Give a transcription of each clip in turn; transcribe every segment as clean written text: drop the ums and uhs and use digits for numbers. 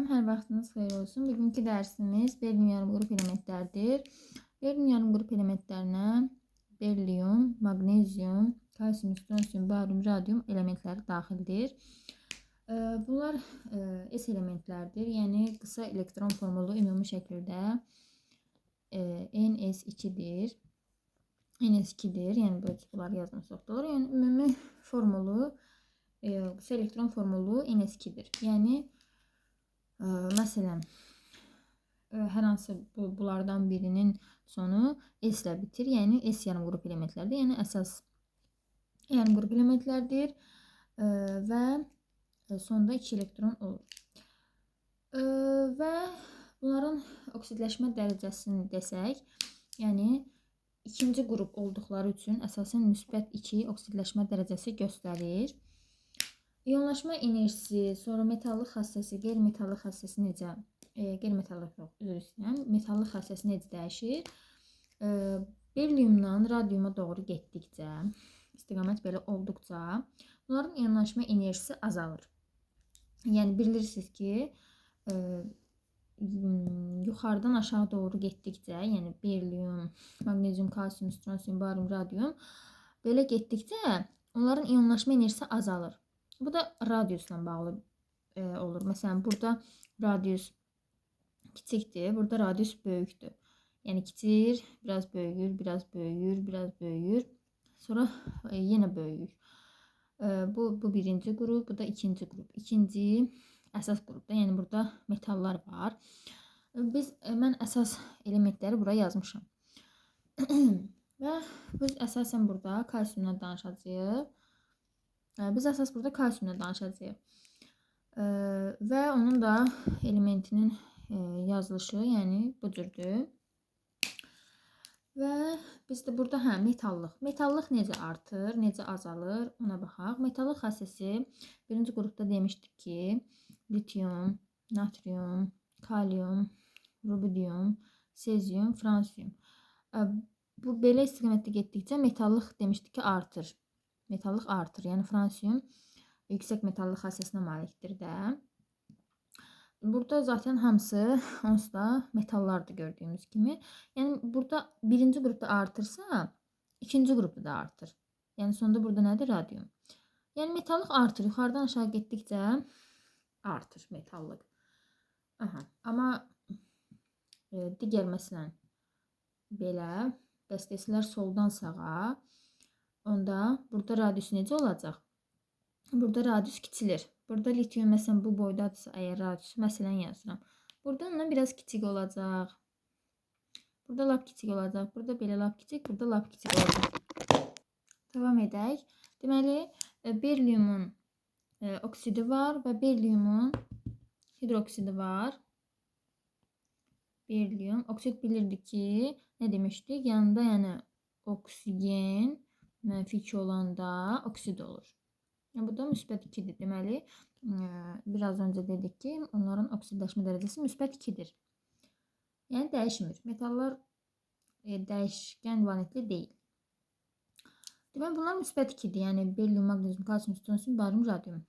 Hər vaxtınız xeyir olsun. Bugünkü dərsimiz berilyum yarımqrup elementlərdir. Berilyum yarımqrup elementlərinə berilyum, maqnezium, kalsium, stronsium, barium, radium elementləri daxildir. Bunlar S elementlərdir. Yəni qısa elektron formulu ümumi şəkildə NS2-dir. NS2-dir. Yəni bunlar yazılmış olur. Yəni ümumi formulu qısa elektron formulu NS2-dir. Yəni məsələn, hər hansı bunlardan birinin sonu S ilə bitir. Yəni S yarımqrup elementlərdir. Yəni əsas yarımqrup elementlərdir və sonda 2 elektron olur. Və bunların oksidləşmə dərəcəsini desək, yəni ikinci qrup olduqları üçün əsasən müsbət 2 oksidləşmə dərəcəsi göstərir. İyonlaşma enerjisi, sonra metallıq xassəsi, qeyri-metallıq xassəsi necə, qeyri-metallıq yox, üzr istəyirəm, metallıq xassəsi necə dəyişir? Berilyumdan radiuma doğru getdikcə, istiqamət belə olduqca, bunların iyonlaşma enerjisi azalır. Yəni bilirsiniz ki, yuxarıdan aşağı doğru getdikcə, yəni berilyum, maqnezium, kalsium, stronsium, barium, radium belə getdikcə onların iyonlaşma enerjisi azalır. Bu da radiusla bağlı olur. Məsələn, burada radius kiçikdir, burada radius böyükdür. Yəni kiçir, biraz böyüyür, biraz böyüyür, biraz böyüyür. Sonra yenə böyüyür. Bu birinci qrup, bu da ikinci qrup. İkinci əsas qrupda, yəni burada metallar var. Mən əsas elementləri bura yazmışam. Və biz əsasən burada kalsiumdan danışacağıq. Biz əsas burada kalsiumdan danışacağıq. Və onun da elementinin yazılışı, yəni bu cürdür. Və biz də burada metallıq. Metallıq necə artır, necə azalır ona baxaq. Metallıq xassəsi birinci qrupda demişdik ki, litium, natrium, kalium, rubidium, sezium, fransiyum. Bu belə istiqamətdə getdikcə metallıq demişdik ki artır. Metallıq artır. Yəni fransiyum yüksək metallıq xassəsinə malikdir də. Burada zaten hamısı onsuz da metallardır gördüyümüz kimi. Yəni burada birinci qrupda artırsa, ikinci qrupda da artır. Yəni sonunda burada nədir? Radium. Yəni metallıq artır. Yuxarıdan aşağı getdikcə artır metallıq. Amma digər məsələn belə dəstəsilər soldan sağa, onda burada radius necə olacaq? Burada radius kiçilir. Burada litium məsələn bu boydadırsa, əgər radius məsələn yazıram. Burada ondan biraz kiçik olacaq. Burada lap kiçik olacaq. Burada belə lap kiçik, burada lap kiçik olacaq. Davam edək. Deməli, berilyumun oksidi var və berilyumun hidroksidi var. Berilyum. Oksid bilirdik ki, nə demişdik? Yanında yəni oksigen mənfi 2 olanda oksid olur. Yəni, bu da müsbət 2-dir. Deməli, biraz öncə dedik ki, onların oksidləşmə dərəcəsi müsbət 2-dir. Yəni, dəyişmir. Metallar dəyişkən valentli deyil. Deməli, bunlar müsbət 2-dir. Yəni, berilyum, maqnezium, kalsium, stronsium, barium, radium.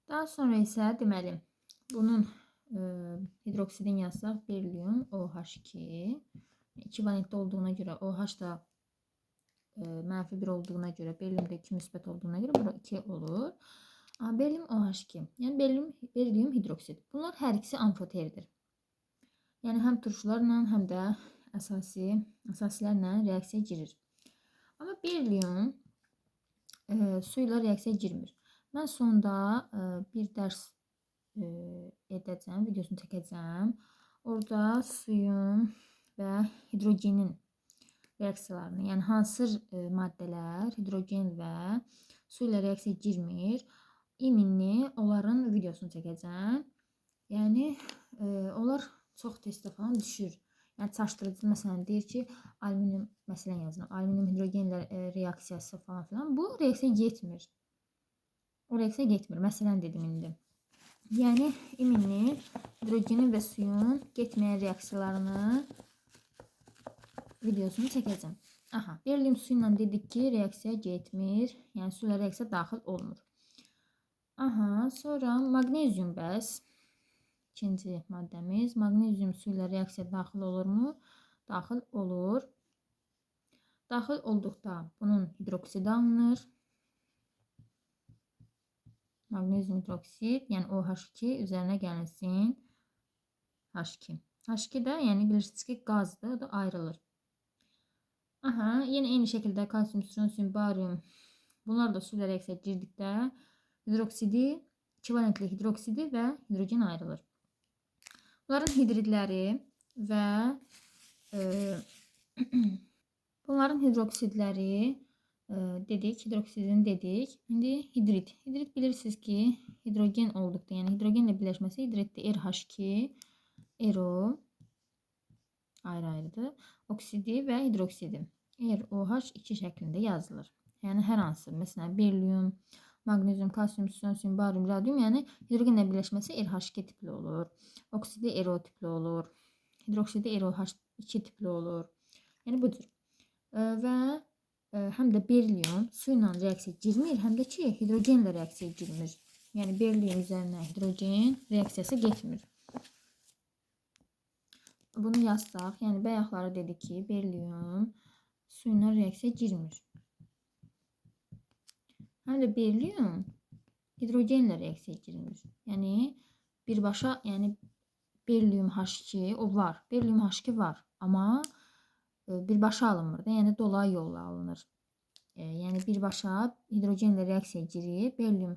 Daha sonra isə, deməli, bunun hidroksidin yazsaq, berilyum, OH2. 2 valentli olduğuna görə OH da mənfi 1 olduğuna görə, berilyum da 2 müsbət olduğuna görə bura 2 olur. Berilyum OH2. Yəni berilyum hidroksid. Bunlar hər ikisi amfoterdir. Yəni həm turşularla, həm də əsasilərlə reaksiyaya girir. Amma berilyum su ilə reaksiyaya girmir. Mən sonda bir dərs edəcəm, videosunu çəkəcəm. Orada suyun və hidrogenin reaksiyalarını, yəni hansı maddələr hidrogen və su ilə reaksiyaya girmir, iminli onların videosunu çəkəcəm. Yəni, onlar çox testdə falan düşür. Yəni, çaşdırıcı məsələn deyir ki, alüminium məsələn yazıram, alüminium hidrogenlə reaksiyası falan filan. Bu reaksiya getmir. O reaksiya getmir. Məsələn dedim indi. Yəni, iminli hidrogenin və suyun getməyən reaksiyalarını videosunu çəkəcəm. Berilyum su ilə dedik ki, reaksiya getmir. Yəni, su ilə reaksiya daxil olmur. Aha, sonra magnezium bəs. İkinci maddəmiz. Magnezium su ilə reaksiya daxil olurmu? Daxil olur. Daxil olduqda bunun hidroksidi alınır. Magnezium hidroksid, yəni OH2 üzərinə gəlinsin H2. H2 də, yəni bilirsiniz ki, qazdır, o da ayrılır. Aha, yenə eyni şəkildə kalsium, stronsium, barium bunlar da su ilə reaksiya girdikdə hidroksidi, ikivalentli hidroksidi və hidrogen ayrılır. Bunların hidridləri və bunların hidroksidləri dedik, hidroksidini dedik. İndi hidrid. Hidrid bilirsiniz ki, hidrogen olduqda, yəni hidrogenlə birləşməsi hidriddir. RH2, ERO ayrı-ayrıdır. Oksidi və hidroksidi. ROH2 şəklində yazılır. Yəni hər hansı, məsələn, berilyum, magnezium, kalsium, stronsium, barium, radium, yəni hidrogenlə birləşməsi RH2 tipli olur. Oksidi ERO tipli olur. Hidroksidi ROH2 tipli olur. Yəni bu cür. Və həm də berilyum su ilə reaksiya girmir, həm də ki, hidrogenlə reaksiya girmir. Yəni berilyum üzərinə hidrogen reaksiyası getmir. Bunu yazsaq, yəni bayaqları dedik ki, berilyum su ilə reaksiya girmir. Həm də berilyum hidrogenlə reaksiya girmir. Yəni birbaşa, yəni berilyum H2 o var. Berilyum H2 var, amma birbaşa alınmır da, yəni dolayı yolla alınır. Yəni birbaşa hidrogenlə reaksiya girir, berilyum